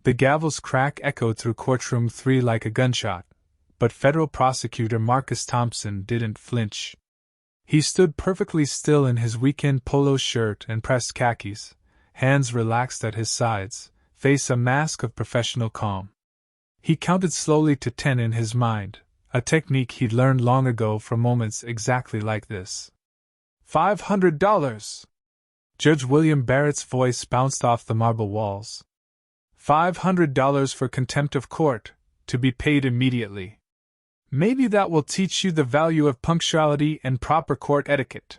The gavel's crack echoed through Courtroom 3 like a gunshot, but Federal Prosecutor Marcus Thompson didn't flinch. He stood perfectly still in his weekend polo shirt and pressed khakis, hands relaxed at his sides, face a mask of professional calm. He counted slowly to 10 in his mind, a technique he'd learned long ago for moments exactly like this. $500! Judge William Barrett's voice bounced off the marble walls. $500 for contempt of court, to be paid immediately. Maybe that will teach you the value of punctuality and proper court etiquette.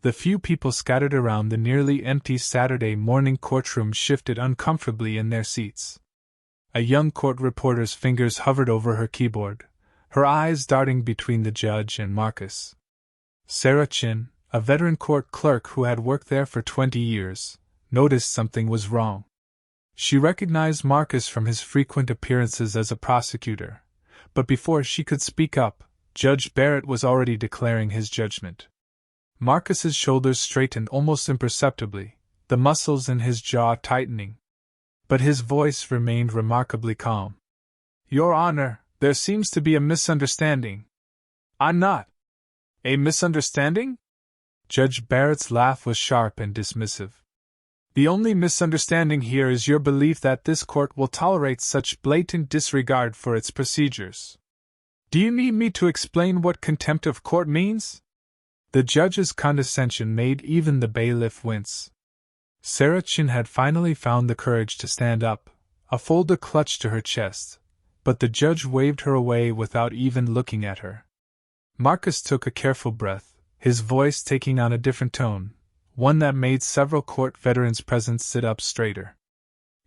The few people scattered around the nearly empty Saturday morning courtroom shifted uncomfortably in their seats. A young court reporter's fingers hovered over her keyboard, her eyes darting between the judge and Marcus. Sarah Chen, a veteran court clerk who had worked there for 20 years, noticed something was wrong. She recognized Marcus from his frequent appearances as a prosecutor, but before she could speak up, Judge Barrett was already declaring his judgment. Marcus's shoulders straightened almost imperceptibly, the muscles in his jaw tightening. But his voice remained remarkably calm. Your Honor, there seems to be a misunderstanding. I'm not. A misunderstanding? Judge Barrett's laugh was sharp and dismissive. The only misunderstanding here is your belief that this court will tolerate such blatant disregard for its procedures. Do you need me to explain what contempt of court means? The judge's condescension made even the bailiff wince. Sarah Chen had finally found the courage to stand up, a folder clutched to her chest, but the judge waved her away without even looking at her. Marcus took a careful breath, his voice taking on a different tone, one that made several court veterans present sit up straighter.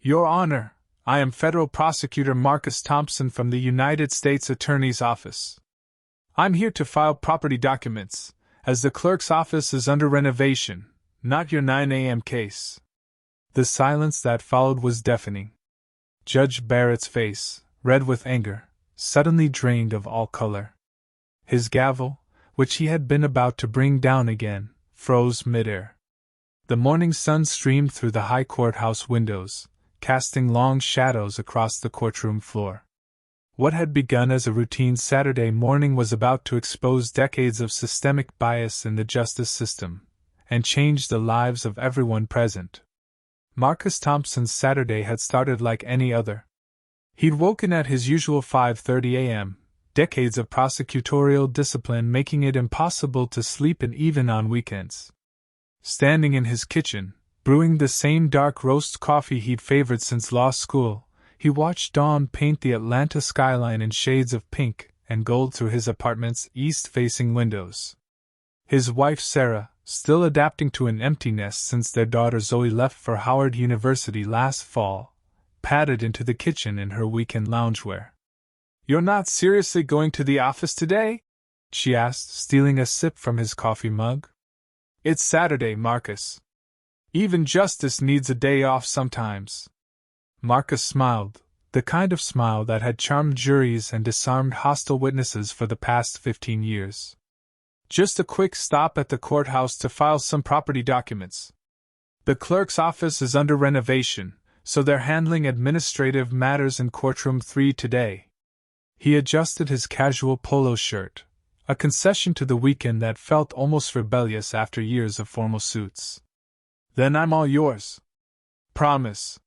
Your Honor, I am Federal Prosecutor Marcus Thompson from the United States Attorney's Office. I'm here to file property documents, as the clerk's office is under renovation, not your 9 a.m. case. The silence that followed was deafening. Judge Barrett's face, red with anger, suddenly drained of all color. His gavel, which he had been about to bring down again, froze midair. The morning sun streamed through the high courthouse windows, casting long shadows across the courtroom floor. What had begun as a routine Saturday morning was about to expose decades of systemic bias in the justice system, and change the lives of everyone present. Marcus Thompson's Saturday had started like any other. He'd woken at his usual 5:30 a.m., decades of prosecutorial discipline making it impossible to sleep even on weekends. Standing in his kitchen, brewing the same dark roast coffee he'd favored since law school, he watched dawn paint the Atlanta skyline in shades of pink and gold through his apartment's east-facing windows. His wife Sarah, still adapting to an empty nest since their daughter Zoe left for Howard University last fall, padded into the kitchen in her weekend loungewear. You're not seriously going to the office today? She asked, stealing a sip from his coffee mug. It's Saturday, Marcus. Even justice needs a day off sometimes. Marcus smiled, the kind of smile that had charmed juries and disarmed hostile witnesses for the past 15 years. Just a quick stop at the courthouse to file some property documents. The clerk's office is under renovation, so they're handling administrative matters in Courtroom 3 today. He adjusted his casual polo shirt, a concession to the weekend that felt almost rebellious after years of formal suits. Then I'm all yours. Promise.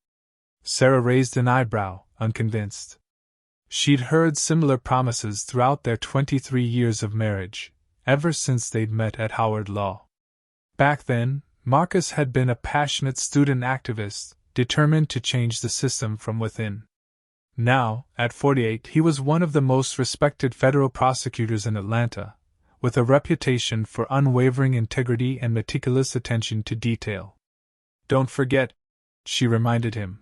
Sarah raised an eyebrow, unconvinced. She'd heard similar promises throughout their 23 years of marriage, ever since they'd met at Howard Law. Back then, Marcus had been a passionate student activist, determined to change the system from within. Now, at 48, he was one of the most respected federal prosecutors in Atlanta, with a reputation for unwavering integrity and meticulous attention to detail. Don't forget, she reminded him.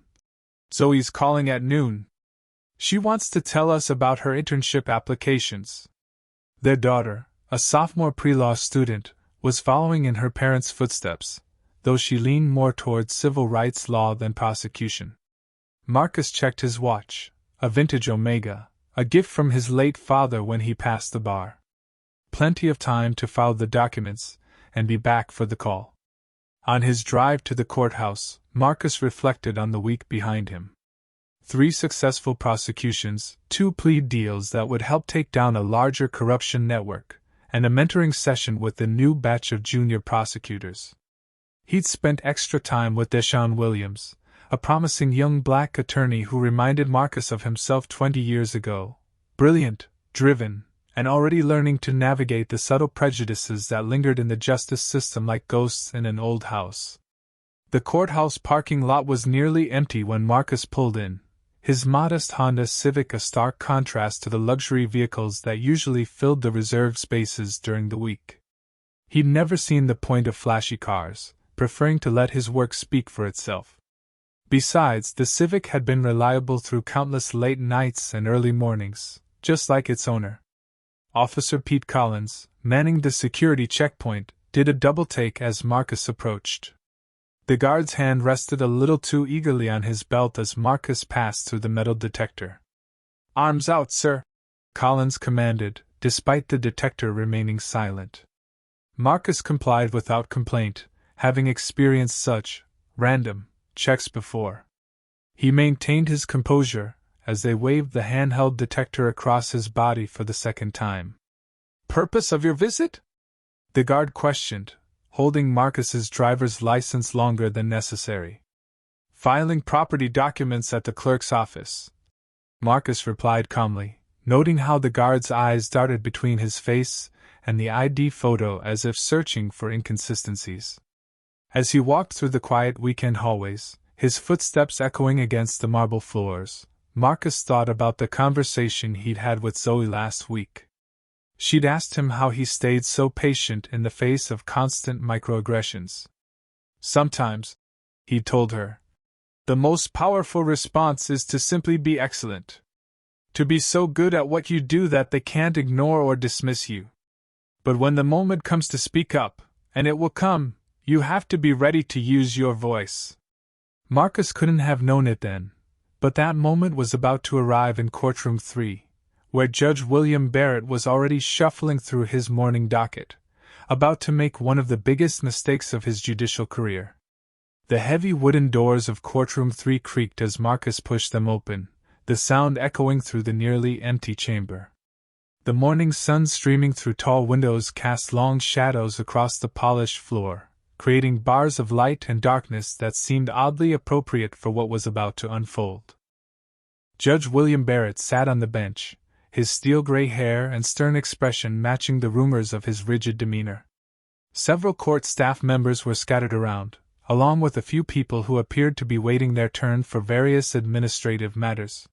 Zoe's calling at noon. She wants to tell us about her internship applications. Their daughter, a sophomore pre-law student, was following in her parents' footsteps, though she leaned more towards civil rights law than prosecution. Marcus checked his watch, a vintage Omega, a gift from his late father when he passed the bar. Plenty of time to file the documents and be back for the call. On his drive to the courthouse, Marcus reflected on the week behind him. 3 successful prosecutions, 2 plea deals that would help take down a larger corruption network, and a mentoring session with the new batch of junior prosecutors. He'd spent extra time with Deshaun Williams, a promising young black attorney who reminded Marcus of himself 20 years ago, brilliant, driven, and already learning to navigate the subtle prejudices that lingered in the justice system like ghosts in an old house. The courthouse parking lot was nearly empty when Marcus pulled in, his modest Honda Civic a stark contrast to the luxury vehicles that usually filled the reserved spaces during the week. He'd never seen the point of flashy cars, preferring to let his work speak for itself. Besides, the Civic had been reliable through countless late nights and early mornings, just like its owner. Officer Pete Collins, manning the security checkpoint, did a double-take as Marcus approached. The guard's hand rested a little too eagerly on his belt as Marcus passed through the metal detector. "Arms out, sir," Collins commanded, despite the detector remaining silent. Marcus complied without complaint, having experienced such random checks before. He maintained his composure as they waved the handheld detector across his body for the second time. "Purpose of your visit?" the guard questioned, holding Marcus's driver's license longer than necessary. "Filing property documents at the clerk's office," Marcus replied calmly, noting how the guard's eyes darted between his face and the ID photo as if searching for inconsistencies. As he walked through the quiet weekend hallways, his footsteps echoing against the marble floors, Marcus thought about the conversation he'd had with Zoe last week. She'd asked him how he stayed so patient in the face of constant microaggressions. "Sometimes," he'd told her, "the most powerful response is to simply be excellent. To be so good at what you do that they can't ignore or dismiss you. But when the moment comes to speak up, and it will come, you have to be ready to use your voice." Marcus couldn't have known it then, but that moment was about to arrive in Courtroom 3. Where Judge William Barrett was already shuffling through his morning docket, about to make one of the biggest mistakes of his judicial career. The heavy wooden doors of Courtroom 3 creaked as Marcus pushed them open, the sound echoing through the nearly empty chamber. The morning sun streaming through tall windows cast long shadows across the polished floor, creating bars of light and darkness that seemed oddly appropriate for what was about to unfold. Judge William Barrett sat on the bench, his steel-gray hair and stern expression matching the rumors of his rigid demeanor. Several court staff members were scattered around, along with a few people who appeared to be waiting their turn for various administrative matters.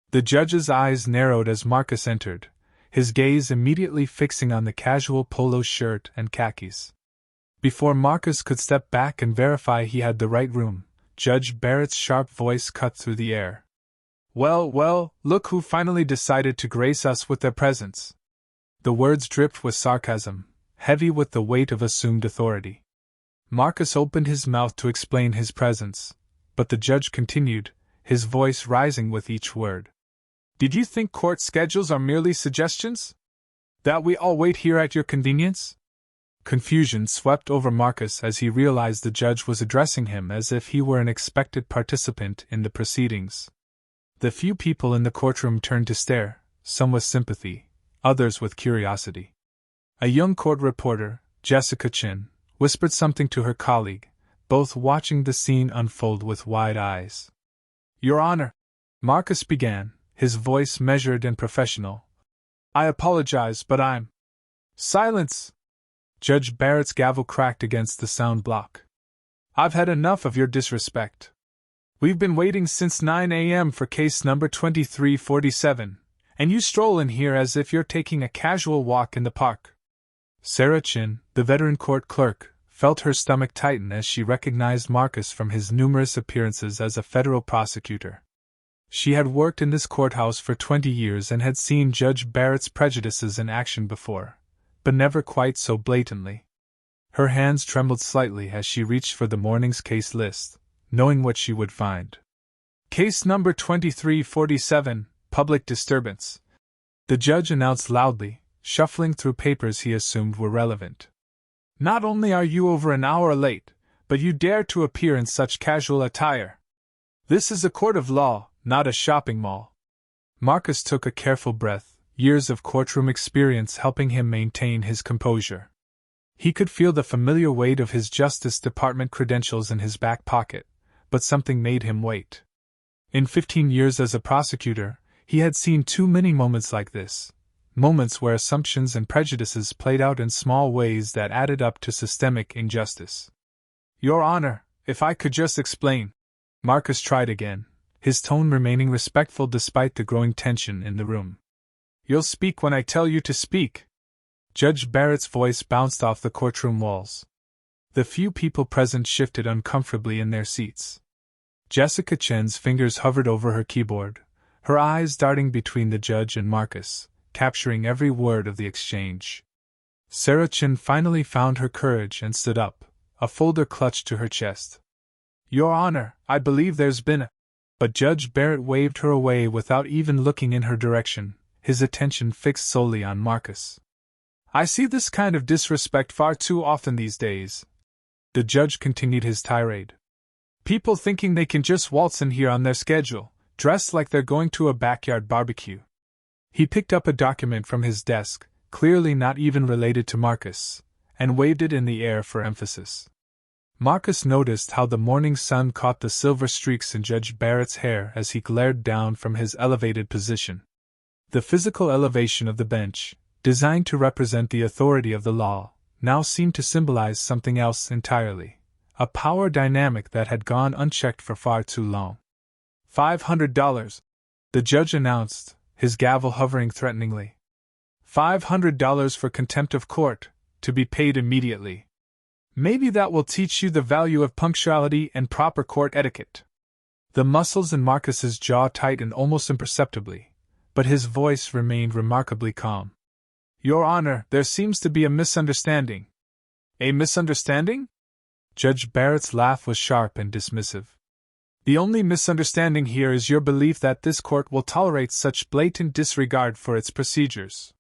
The judge's eyes narrowed as Marcus entered, his gaze immediately fixing on the casual polo shirt and khakis. Before Marcus could step back and verify he had the right room, Judge Barrett's sharp voice cut through the air. Well, look who finally decided to grace us with their presence." The words dripped with sarcasm, heavy with the weight of assumed authority. Marcus opened his mouth to explain his presence, but the judge continued, his voice rising with each word. "Did you think court schedules are merely suggestions? That we all wait here at your convenience?" Confusion swept over Marcus as he realized the judge was addressing him as if he were an expected participant in the proceedings. The few people in the courtroom turned to stare, some with sympathy, others with curiosity. A young court reporter, Jessica Chen, whispered something to her colleague, both watching the scene unfold with wide eyes. "Your Honor," Marcus began, his voice measured and professional. "I apologize, but I'm—" "Silence!" Judge Barrett's gavel cracked against the sound block. "I've had enough of your disrespect. We've been waiting since 9 a.m. for case number 2347, and you stroll in here as if you're taking a casual walk in the park." Sarah Chen, the veteran court clerk, felt her stomach tighten as she recognized Marcus from his numerous appearances as a federal prosecutor. She had worked in this courthouse for 20 years and had seen Judge Barrett's prejudices in action before, but never quite so blatantly. Her hands trembled slightly as she reached for the morning's case list, knowing what she would find. "Case number 2347, public disturbance," the judge announced loudly, shuffling through papers he assumed were relevant. "Not only are you over an hour late, but you dare to appear in such casual attire." This is a court of law, not a shopping mall. Marcus took a careful breath, years of courtroom experience helping him maintain his composure. He could feel the familiar weight of his Justice Department credentials in his back pocket, but something made him wait. In 15 years as a prosecutor, he had seen too many moments like this. Moments where assumptions and prejudices played out in small ways that added up to systemic injustice. Your Honor, if I could just explain. Marcus tried again, his tone remaining respectful despite the growing tension in the room. You'll speak when I tell you to speak. Judge Barrett's voice bounced off the courtroom walls. The few people present shifted uncomfortably in their seats. Jessica Chen's fingers hovered over her keyboard, her eyes darting between the judge and Marcus, capturing every word of the exchange. Sarah Chen finally found her courage and stood up, a folder clutched to her chest. Your Honor, I believe there's been a... But Judge Barrett waved her away without even looking in her direction, his attention fixed solely on Marcus. I see this kind of disrespect far too often these days. The judge continued his tirade. People thinking they can just waltz in here on their schedule, dressed like they're going to a backyard barbecue. He picked up a document from his desk, clearly not even related to Marcus, and waved it in the air for emphasis. Marcus noticed how the morning sun caught the silver streaks in Judge Barrett's hair as he glared down from his elevated position. The physical elevation of the bench, designed to represent the authority of the law, now seemed to symbolize something else entirely, a power dynamic that had gone unchecked for far too long. $500, the judge announced, his gavel hovering threateningly. $500 for contempt of court, to be paid immediately. Maybe that will teach you the value of punctuality and proper court etiquette. The muscles in Marcus's jaw tightened almost imperceptibly, but his voice remained remarkably calm. Your Honor, there seems to be a misunderstanding. A misunderstanding? Judge Barrett's laugh was sharp and dismissive. The only misunderstanding here is your belief that this court will tolerate such blatant disregard for its procedures.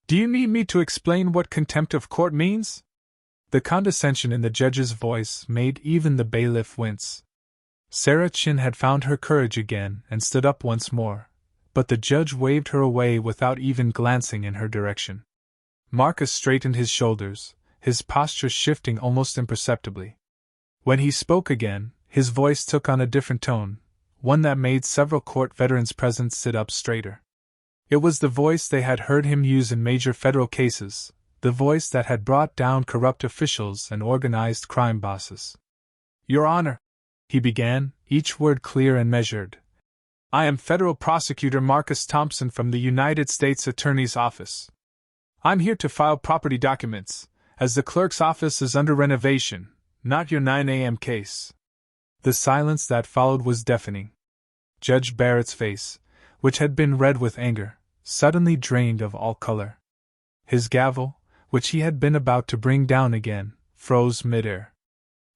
Do you need me to explain what contempt of court means? The condescension in the judge's voice made even the bailiff wince. Sarah Chen had found her courage again and stood up once more, but the judge waved her away without even glancing in her direction. Marcus straightened his shoulders, his posture shifting almost imperceptibly. When he spoke again, his voice took on a different tone, one that made several court veterans present sit up straighter. It was the voice they had heard him use in major federal cases, the voice that had brought down corrupt officials and organized crime bosses. Your Honor, he began, each word clear and measured. I am Federal Prosecutor Marcus Thompson from the United States Attorney's Office. I'm here to file property documents, as the clerk's office is under renovation, not your 9 a.m. case. The silence that followed was deafening. Judge Barrett's face, which had been red with anger, suddenly drained of all color. His gavel, which he had been about to bring down again, froze mid-air.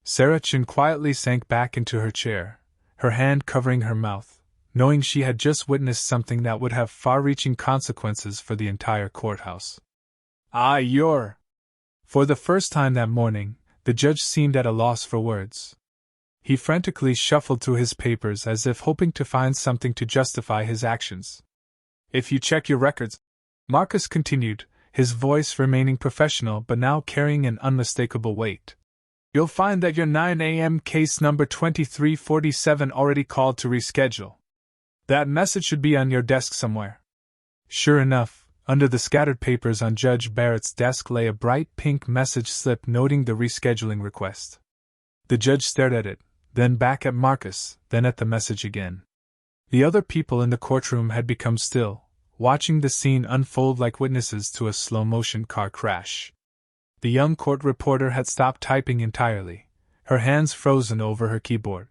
Sarah Chen quietly sank back into her chair, her hand covering her mouth, knowing she had just witnessed something that would have far-reaching consequences for the entire courthouse. You're... For the first time that morning, the judge seemed at a loss for words. He frantically shuffled through his papers as if hoping to find something to justify his actions. If you check your records, Marcus continued, his voice remaining professional but now carrying an unmistakable weight, you'll find that your 9 a.m. case number 2347 already called to reschedule. That message should be on your desk somewhere. Sure enough, under the scattered papers on Judge Barrett's desk lay a bright pink message slip noting the rescheduling request. The judge stared at it, then back at Marcus, then at the message again. The other people in the courtroom had become still, watching the scene unfold like witnesses to a slow-motion car crash. The young court reporter had stopped typing entirely, her hands frozen over her keyboard.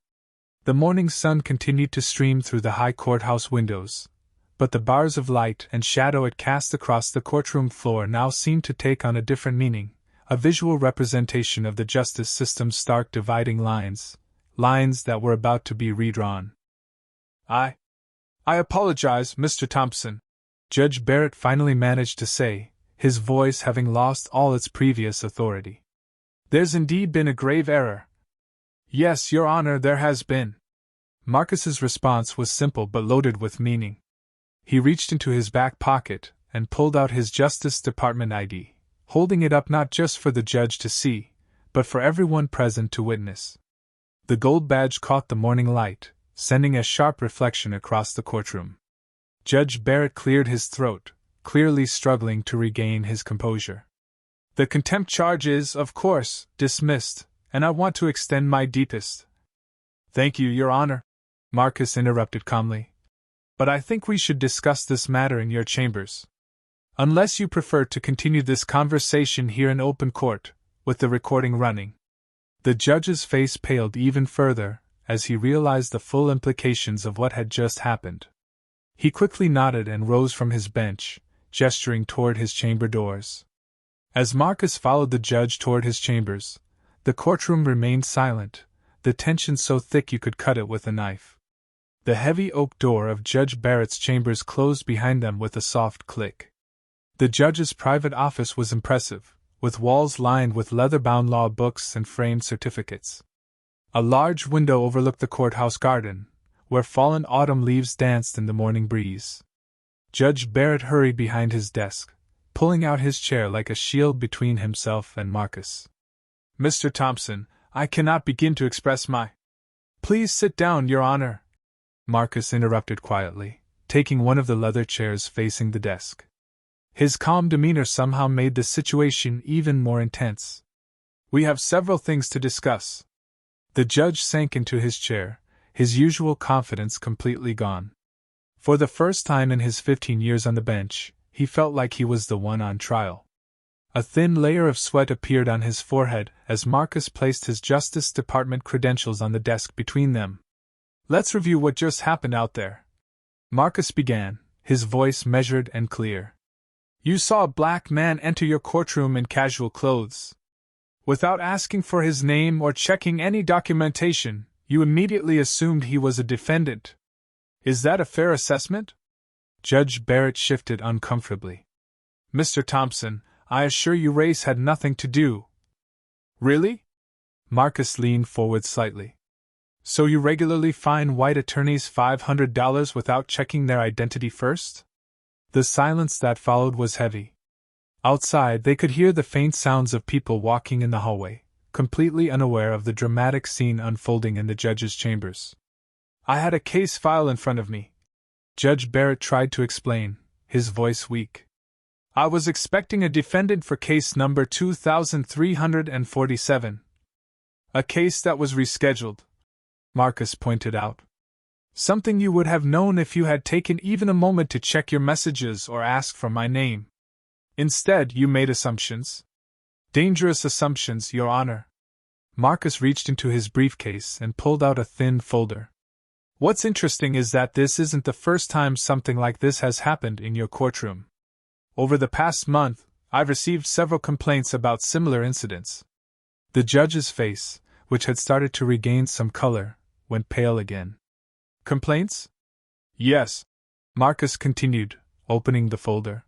The morning sun continued to stream through the high courthouse windows, but the bars of light and shadow it cast across the courtroom floor now seemed to take on a different meaning, a visual representation of the justice system's stark dividing lines that were about to be redrawn. I apologize, Mr. Thompson, Judge Barrett finally managed to say, his voice having lost all its previous authority. There's indeed been a grave error. Yes, Your Honor, there has been. Marcus's response was simple but loaded with meaning. He reached into his back pocket and pulled out his Justice Department ID, holding it up not just for the judge to see, but for everyone present to witness. The gold badge caught the morning light, sending a sharp reflection across the courtroom. Judge Barrett cleared his throat, clearly struggling to regain his composure. The contempt charge is, of course, dismissed, and I want to extend my deepest. Thank you, Your Honor, Marcus interrupted calmly. But I think we should discuss this matter in your chambers. Unless you prefer to continue this conversation here in open court, with the recording running. The judge's face paled even further as he realized the full implications of what had just happened. He quickly nodded and rose from his bench, gesturing toward his chamber doors. As Marcus followed the judge toward his chambers, the courtroom remained silent, the tension so thick you could cut it with a knife. The heavy oak door of Judge Barrett's chambers closed behind them with a soft click. The judge's private office was impressive, with walls lined with leather-bound law books and framed certificates. A large window overlooked the courthouse garden, where fallen autumn leaves danced in the morning breeze. Judge Barrett hurried behind his desk, pulling out his chair like a shield between himself and Marcus. Mr. Thompson, I cannot begin to express my— Please sit down, Your Honor, Marcus interrupted quietly, taking one of the leather chairs facing the desk. His calm demeanor somehow made the situation even more intense. We have several things to discuss. The judge sank into his chair, his usual confidence completely gone. For the first time in his 15 years on the bench, he felt like he was the one on trial. A thin layer of sweat appeared on his forehead as Marcus placed his Justice Department credentials on the desk between them. Let's review what just happened out there, Marcus began, his voice measured and clear. You saw a black man enter your courtroom in casual clothes. Without asking for his name or checking any documentation, you immediately assumed he was a defendant. Is that a fair assessment? Judge Barrett shifted uncomfortably. Mr. Thompson, I assure you race had nothing to do. Really? Marcus leaned forward slightly. So you regularly fine white attorneys $500 without checking their identity first? The silence that followed was heavy. Outside, they could hear the faint sounds of people walking in the hallway, completely unaware of the dramatic scene unfolding in the judge's chambers. I had a case file in front of me. Judge Barrett tried to explain, his voice weak. I was expecting a defendant for case number 2347. A case that was rescheduled, Marcus pointed out. Something you would have known if you had taken even a moment to check your messages or ask for my name. Instead, you made assumptions. Dangerous assumptions, Your Honor. Marcus reached into his briefcase and pulled out a thin folder. What's interesting is that this isn't the first time something like this has happened in your courtroom. Over the past month, I've received several complaints about similar incidents. The judge's face, which had started to regain some color, went pale again. Complaints? Yes, Marcus continued, opening the folder.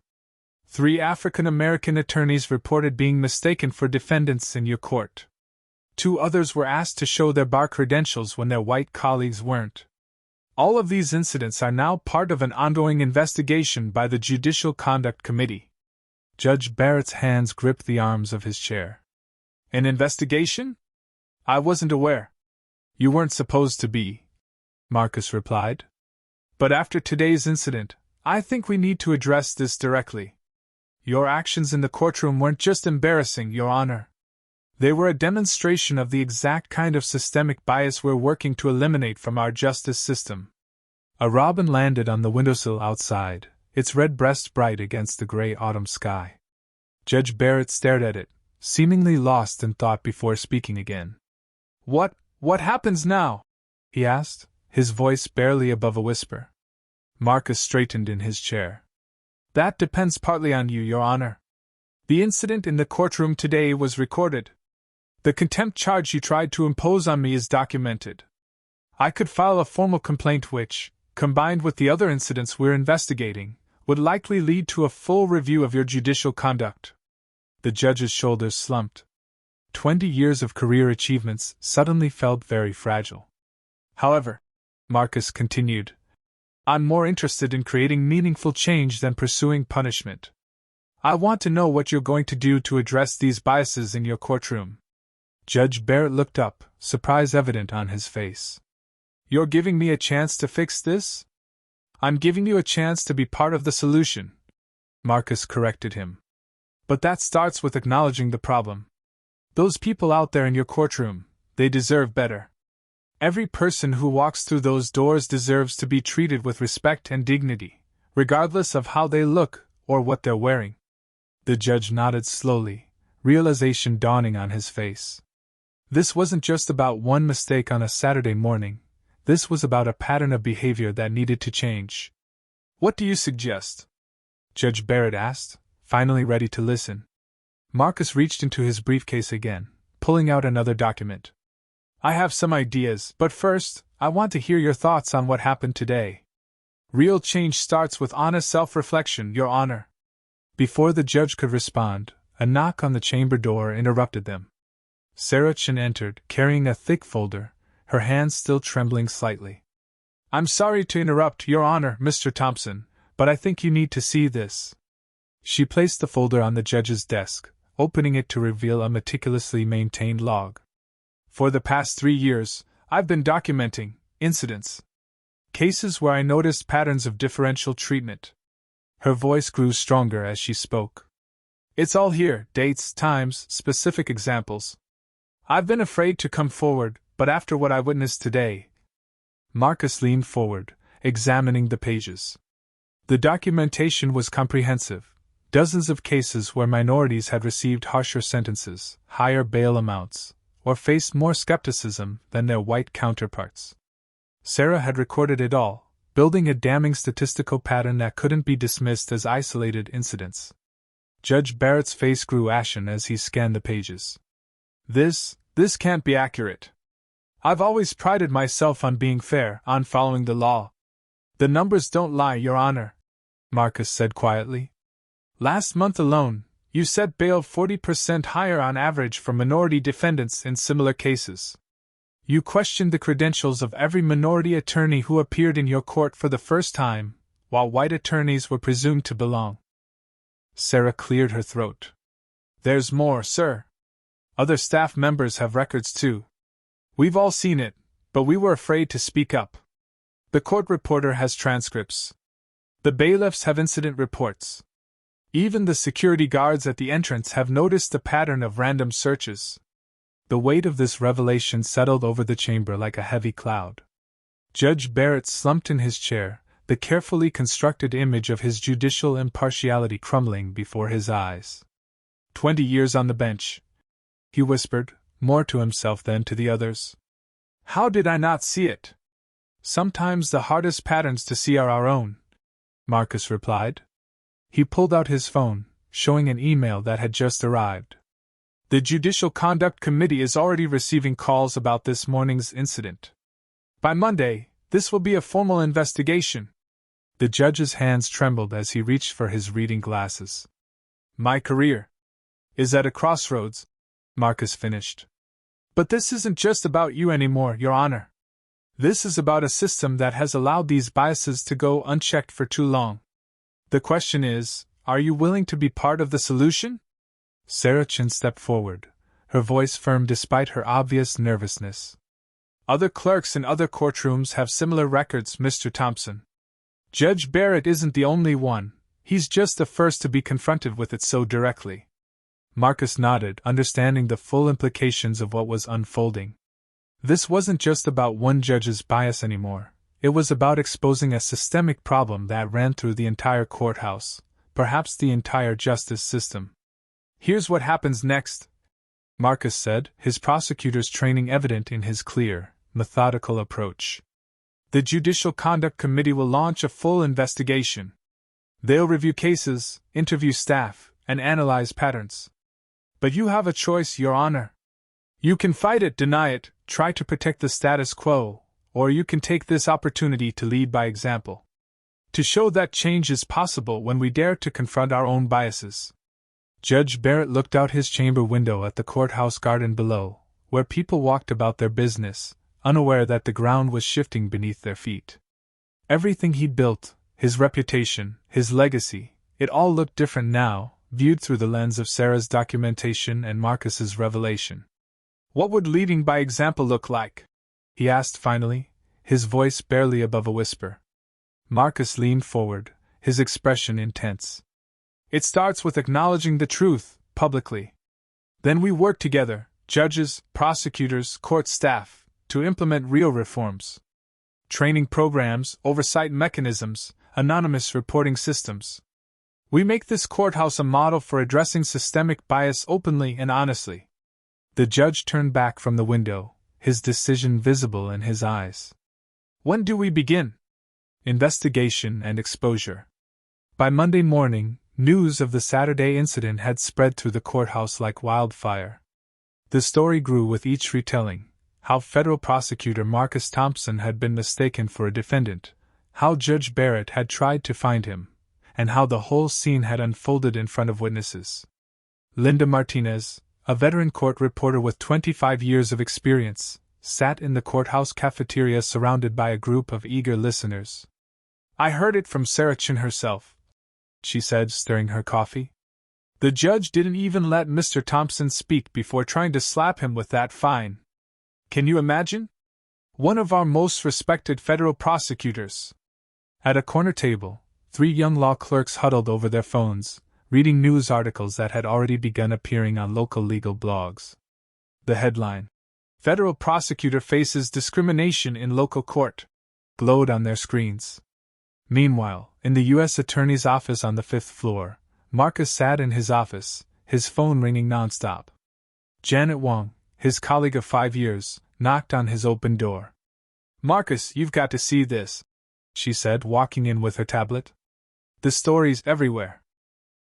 3 African-American attorneys reported being mistaken for defendants in your court. 2 others were asked to show their bar credentials when their white colleagues weren't. All of these incidents are now part of an ongoing investigation by the Judicial Conduct Committee. Judge Barrett's hands gripped the arms of his chair. An investigation? I wasn't aware. You weren't supposed to be, Marcus replied. But after today's incident, I think we need to address this directly. Your actions in the courtroom weren't just embarrassing, Your Honor. They were a demonstration of the exact kind of systemic bias we're working to eliminate from our justice system. A robin landed on the windowsill outside, its red breast bright against the gray autumn sky. Judge Barrett stared at it, seemingly lost in thought before speaking again. What happens now? He asked, his voice barely above a whisper. Marcus straightened in his chair. That depends partly on you, Your Honor. The incident in the courtroom today was recorded. The contempt charge you tried to impose on me is documented. I could file a formal complaint which, combined with the other incidents we're investigating, would likely lead to a full review of your judicial conduct. The judge's shoulders slumped. 20 years of career achievements suddenly felt very fragile. However, Marcus continued. I'm more interested in creating meaningful change than pursuing punishment. I want to know what you're going to do to address these biases in your courtroom. Judge Barrett looked up, surprise evident on his face. You're giving me a chance to fix this? I'm giving you a chance to be part of the solution, Marcus corrected him. But that starts with acknowledging the problem. Those people out there in your courtroom, they deserve better. Every person who walks through those doors deserves to be treated with respect and dignity, regardless of how they look or what they're wearing. The judge nodded slowly, realization dawning on his face. This wasn't just about one mistake on a Saturday morning. This was about a pattern of behavior that needed to change. What do you suggest? Judge Barrett asked, finally ready to listen. Marcus reached into his briefcase again, pulling out another document. I have some ideas, but first, I want to hear your thoughts on what happened today. Real change starts with honest self-reflection, Your Honor. Before the judge could respond, a knock on the chamber door interrupted them. Chen entered, carrying a thick folder, her hands still trembling slightly. I'm sorry to interrupt, Your Honor, Mr. Thompson, but I think you need to see this. She placed the folder on the judge's desk, opening it to reveal a meticulously maintained log. For the past 3 years, I've been documenting incidents. Cases where I noticed patterns of differential treatment. Her voice grew stronger as she spoke. It's all here, dates, times, specific examples. I've been afraid to come forward, but after what I witnessed today... Marcus leaned forward, examining the pages. The documentation was comprehensive. Dozens of cases where minorities had received harsher sentences, higher bail amounts, or faced more skepticism than their white counterparts. Sarah had recorded it all, building a damning statistical pattern that couldn't be dismissed as isolated incidents. Judge Barrett's face grew ashen as he scanned the pages. This can't be accurate. I've always prided myself on being fair, on following the law. The numbers don't lie, Your Honor, Marcus said quietly. Last month alone, you set bail 40% higher on average for minority defendants in similar cases. You questioned the credentials of every minority attorney who appeared in your court for the first time, while white attorneys were presumed to belong. Sarah cleared her throat. There's more, sir. Other staff members have records too. We've all seen it, but we were afraid to speak up. The court reporter has transcripts. The bailiffs have incident reports. Even the security guards at the entrance have noticed a pattern of random searches. The weight of this revelation settled over the chamber like a heavy cloud. Judge Barrett slumped in his chair, the carefully constructed image of his judicial impartiality crumbling before his eyes. 20 years on the bench, he whispered, more to himself than to the others. How did I not see it? Sometimes the hardest patterns to see are our own, Marcus replied. He pulled out his phone, showing an email that had just arrived. The Judicial Conduct Committee is already receiving calls about this morning's incident. By Monday, this will be a formal investigation. The judge's hands trembled as he reached for his reading glasses. My career is at a crossroads, Marcus finished. But this isn't just about you anymore, Your Honor. This is about a system that has allowed these biases to go unchecked for too long. The question is, are you willing to be part of the solution? Chen stepped forward, her voice firm despite her obvious nervousness. Other clerks in other courtrooms have similar records, Mr. Thompson. Judge Barrett isn't the only one, he's just the first to be confronted with it so directly. Marcus nodded, understanding the full implications of what was unfolding. This wasn't just about one judge's bias anymore. It was about exposing a systemic problem that ran through the entire courthouse, perhaps the entire justice system. Here's what happens next, Marcus said, his prosecutor's training evident in his clear, methodical approach. The Judicial Conduct Committee will launch a full investigation. They'll review cases, interview staff, and analyze patterns. But you have a choice, Your Honor. You can fight it, deny it, try to protect the status quo, or you can take this opportunity to lead by example. To show that change is possible when we dare to confront our own biases. Judge Barrett looked out his chamber window at the courthouse garden below, where people walked about their business, unaware that the ground was shifting beneath their feet. Everything he'd built, his reputation, his legacy, it all looked different now, viewed through the lens of Sarah's documentation and Marcus's revelation. What would leading by example look like? He asked finally, his voice barely above a whisper. Marcus leaned forward, his expression intense. It starts with acknowledging the truth, publicly. Then we work together, judges, prosecutors, court staff, to implement real reforms. Training programs, oversight mechanisms, anonymous reporting systems. We make this courthouse a model for addressing systemic bias openly and honestly. The judge turned back from the window, his decision visible in his eyes. When do we begin? Investigation and exposure. By Monday morning, news of the Saturday incident had spread through the courthouse like wildfire. The story grew with each retelling: how Federal Prosecutor Marcus Thompson had been mistaken for a defendant, how Judge Barrett had tried to find him, and how the whole scene had unfolded in front of witnesses. Linda Martinez, a veteran court reporter with 25 years of experience, sat in the courthouse cafeteria surrounded by a group of eager listeners. "I heard it from Sarah Chen herself," she said, stirring her coffee. "The judge didn't even let Mr. Thompson speak before trying to slap him with that fine. Can you imagine? One of our most respected federal prosecutors." At a corner table, 3 young law clerks huddled over their phones, reading news articles that had already begun appearing on local legal blogs. The headline, "Federal Prosecutor Faces Discrimination in Local Court," glowed on their screens. Meanwhile, in the U.S. Attorney's office on the 5th floor, Marcus sat in his office, his phone ringing nonstop. Janet Wong, his colleague of 5 years, knocked on his open door. "Marcus, you've got to see this," she said, walking in with her tablet. "The story's everywhere.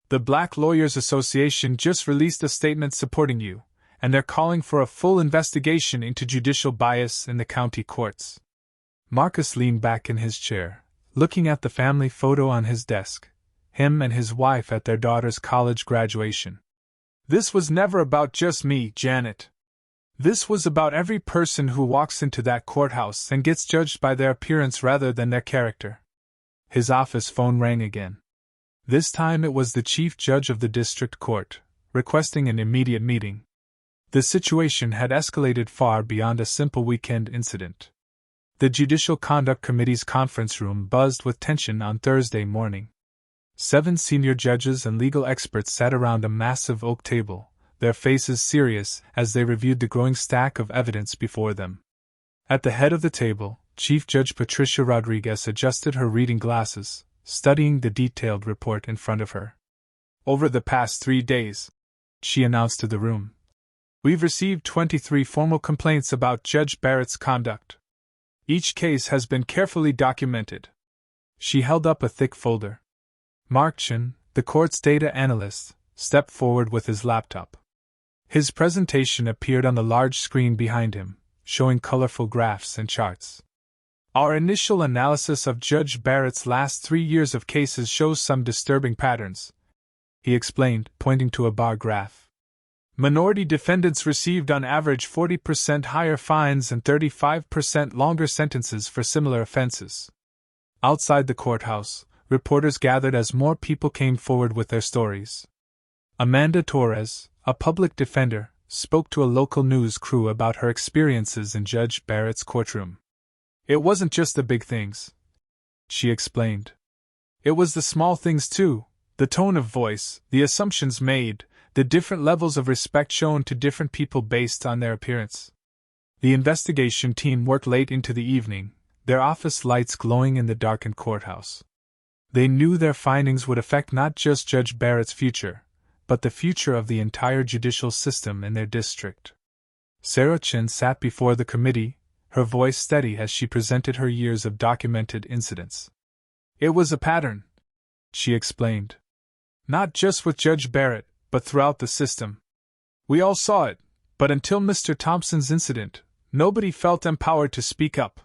The Black Lawyers Association just released a statement supporting you, and they're calling for a full investigation into judicial bias in the county courts." Marcus leaned back in his chair, looking at the family photo on his desk, him and his wife at their daughter's college graduation. "This was never about just me, Janet. This was about every person who walks into that courthouse and gets judged by their appearance rather than their character." His office phone rang again. This time it was the chief judge of the district court, requesting an immediate meeting. The situation had escalated far beyond a simple weekend incident. The Judicial Conduct Committee's conference room buzzed with tension on Thursday morning. 7 senior judges and legal experts sat around a massive oak table, their faces serious as they reviewed the growing stack of evidence before them. At the head of the table, Chief Judge Patricia Rodriguez adjusted her reading glasses, studying the detailed report in front of her. "Over the past 3 days," she announced to the room, "we've received 23 formal complaints about Judge Barrett's conduct. Each case has been carefully documented." She held up a thick folder. Mark Chen, the court's data analyst, stepped forward with his laptop. His presentation appeared on the large screen behind him, showing colorful graphs and charts. "Our initial analysis of Judge Barrett's last 3 years of cases shows some disturbing patterns," he explained, pointing to a bar graph. "Minority defendants received on average 40% higher fines and 35% longer sentences for similar offenses." Outside the courthouse, reporters gathered as more people came forward with their stories. Amanda Torres, a public defender, spoke to a local news crew about her experiences in Judge Barrett's courtroom. "It wasn't just the big things," she explained. "It was the small things too, the tone of voice, the assumptions made, the different levels of respect shown to different people based on their appearance." The investigation team worked late into the evening, their office lights glowing in the darkened courthouse. They knew their findings would affect not just Judge Barrett's future, but the future of the entire judicial system in their district. Sarah Chen sat before the committee, her voice steady as she presented her years of documented incidents. "It was a pattern," she explained. "Not just with Judge Barrett, but throughout the system. We all saw it, but until Mr. Thompson's incident, nobody felt empowered to speak up."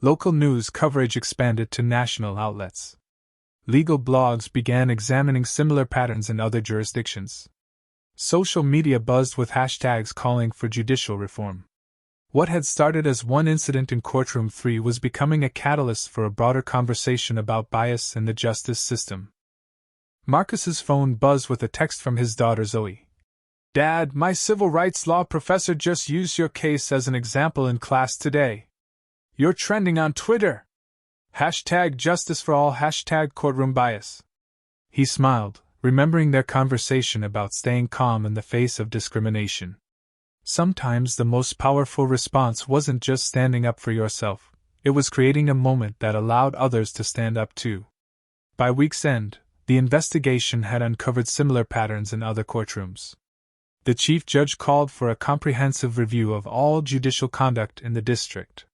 Local news coverage expanded to national outlets. Legal blogs began examining similar patterns in other jurisdictions. Social media buzzed with hashtags calling for judicial reform. What had started as one incident in Courtroom 3 was becoming a catalyst for a broader conversation about bias in the justice system. Marcus's phone buzzed with a text from his daughter Zoe. "Dad, my civil rights law professor just used your case as an example in class today. You're trending on Twitter. #JusticeForAll, #Courtroom Bias." He smiled, remembering their conversation about staying calm in the face of discrimination. Sometimes the most powerful response wasn't just standing up for yourself, it was creating a moment that allowed others to stand up too. By week's end, the investigation had uncovered similar patterns in other courtrooms. The chief judge called for a comprehensive review of all judicial conduct in the district.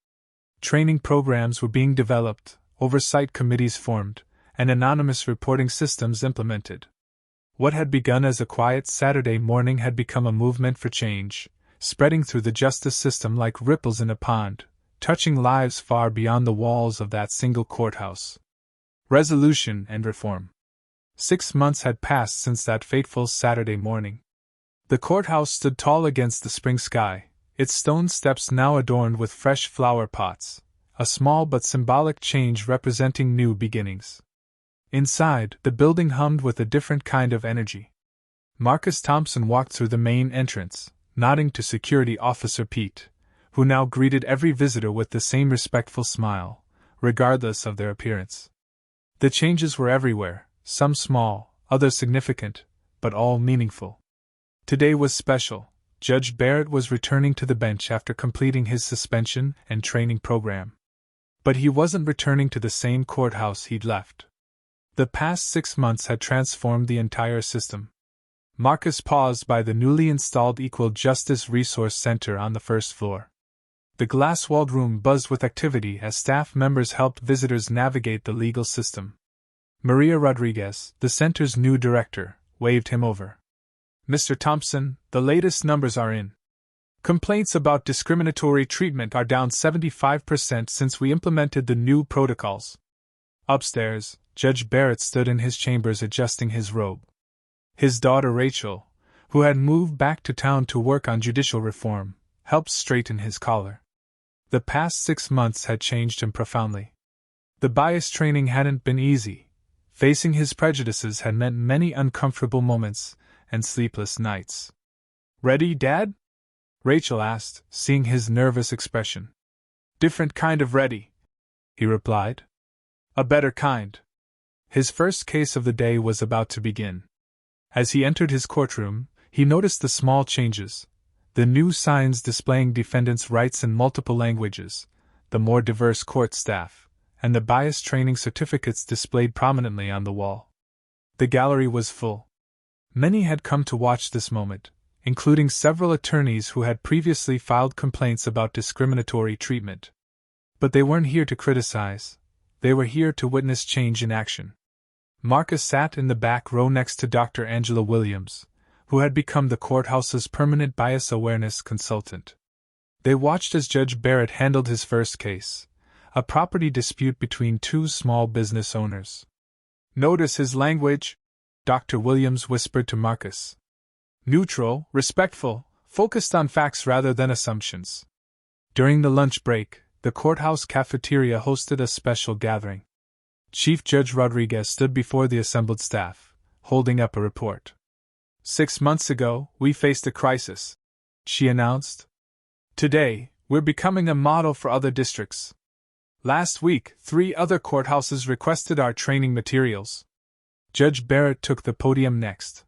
Training programs were being developed, oversight committees formed, and anonymous reporting systems implemented. What had begun as a quiet Saturday morning had become a movement for change, spreading through the justice system like ripples in a pond, touching lives far beyond the walls of that single courthouse. Resolution and reform. 6 months had passed since that fateful Saturday morning. The courthouse stood tall against the spring sky, its stone steps now adorned with fresh flower pots, a small but symbolic change representing new beginnings. Inside, the building hummed with a different kind of energy. Marcus Thompson walked through the main entrance, nodding to Security Officer Pete, who now greeted every visitor with the same respectful smile, regardless of their appearance. The changes were everywhere, some small, others significant, but all meaningful. Today was special. Judge Barrett was returning to the bench after completing his suspension and training program. But he wasn't returning to the same courthouse he'd left. The past 6 months had transformed the entire system. Marcus paused by the newly installed Equal Justice Resource Center on the first floor. The glass-walled room buzzed with activity as staff members helped visitors navigate the legal system. Maria Rodriguez, the center's new director, waved him over. "Mr. Thompson, the latest numbers are in. Complaints about discriminatory treatment are down 75% since we implemented the new protocols." Upstairs, Judge Barrett stood in his chambers adjusting his robe. His daughter Rachel, who had moved back to town to work on judicial reform, helped straighten his collar. The past 6 months had changed him profoundly. The bias training hadn't been easy. Facing his prejudices had meant many uncomfortable moments and sleepless nights. "Ready, Dad?" Rachel asked, seeing his nervous expression. "Different kind of ready," he replied. "A better kind." His first case of the day was about to begin. As he entered his courtroom, he noticed the small changes, the new signs displaying defendants' rights in multiple languages, the more diverse court staff, and the bias training certificates displayed prominently on the wall. The gallery was full. Many had come to watch this moment, including several attorneys who had previously filed complaints about discriminatory treatment. But they weren't here to criticize, they were here to witness change in action. Marcus sat in the back row next to Dr. Angela Williams, who had become the courthouse's permanent bias awareness consultant. They watched as Judge Barrett handled his first case, a property dispute between two small business owners. "Notice his language," Dr. Williams whispered to Marcus. "Neutral, respectful, focused on facts rather than assumptions." During the lunch break, the courthouse cafeteria hosted a special gathering. Chief Judge Rodriguez stood before the assembled staff, holding up a report. "6 months ago, we faced a crisis," she announced. "Today, we're becoming a model for other districts. Last week, 3 other courthouses requested our training materials." Judge Barrett took the podium next.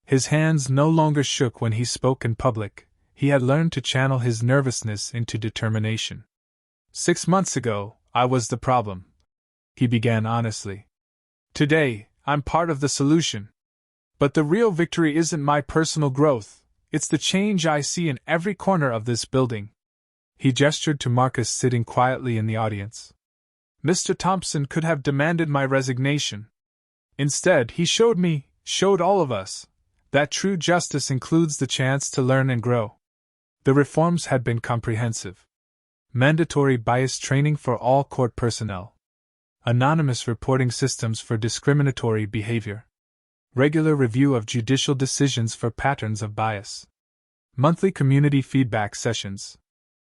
His hands no longer shook when he spoke in public, he had learned to channel his nervousness into determination. "6 months ago, I was the problem," he began honestly. "Today, I'm part of the solution. But the real victory isn't my personal growth, it's the change I see in every corner of this building." He gestured to Marcus sitting quietly in the audience. "Mr. Thompson could have demanded my resignation. Instead, he showed all of us, that true justice includes the chance to learn and grow." The reforms had been comprehensive. Mandatory bias training for all court personnel. Anonymous reporting systems for discriminatory behavior. Regular review of judicial decisions for patterns of bias. Monthly community feedback sessions.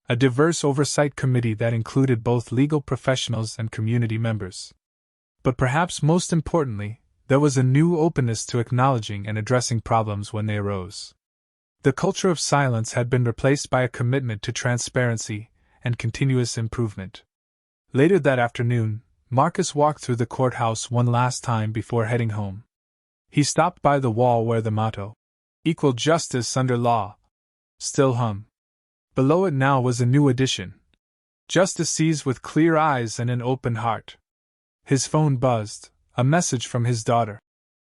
a diverse oversight committee that included both legal professionals and community members. But perhaps most importantly, there was a new openness to acknowledging and addressing problems when they arose. The culture of silence had been replaced by a commitment to transparency and continuous improvement. Later that afternoon, Marcus walked through the courthouse one last time before heading home. He stopped by the wall where the motto, "Equal justice under law," still hung. Below it now was a new addition, "Justice sees with clear eyes and an open heart." His phone buzzed, a message from his daughter.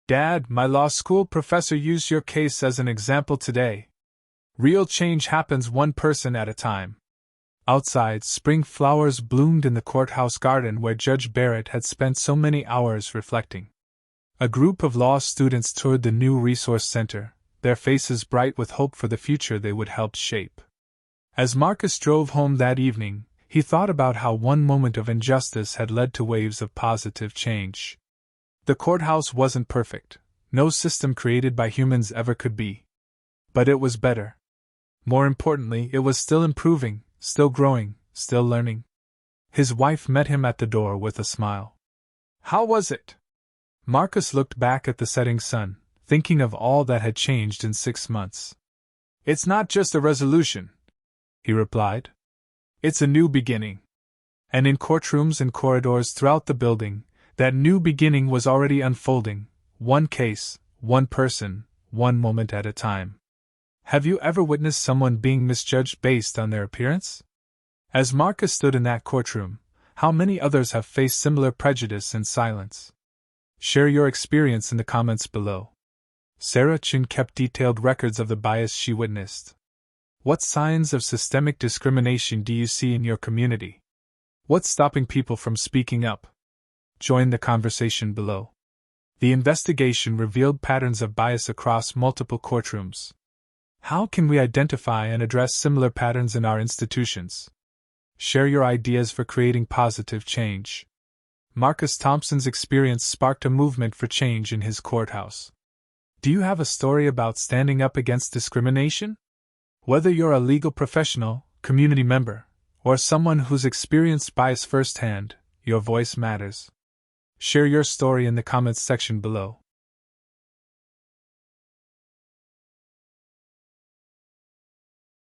"Dad, my law school professor used your case as an example today. Real change happens one person at a time." Outside, spring flowers bloomed in the courthouse garden where Judge Barrett had spent so many hours reflecting. A group of law students toured the new resource center, their faces bright with hope for the future they would help shape. As Marcus drove home that evening, he thought about how one moment of injustice had led to waves of positive change. The courthouse wasn't perfect, no system created by humans ever could be. But it was better. More importantly, it was still improving, still growing, still learning. His wife met him at the door with a smile. "How was it?" Marcus looked back at the setting sun, thinking of all that had changed in 6 months. "It's not just a resolution," he replied. "It's a new beginning." And in courtrooms and corridors throughout the building, that new beginning was already unfolding, one case, one person, one moment at a time. Have you ever witnessed someone being misjudged based on their appearance? As Marcus stood in that courtroom, how many others have faced similar prejudice in silence? Share your experience in the comments below. Sarah Chen kept detailed records of the bias she witnessed. What signs of systemic discrimination do you see in your community? What's stopping people from speaking up? Join the conversation below. The investigation revealed patterns of bias across multiple courtrooms. How can we identify and address similar patterns in our institutions? Share your ideas for creating positive change. Marcus Thompson's experience sparked a movement for change in his courthouse. Do you have a story about standing up against discrimination? Whether you're a legal professional, community member, or someone who's experienced bias firsthand, your voice matters. Share your story in the comments section below.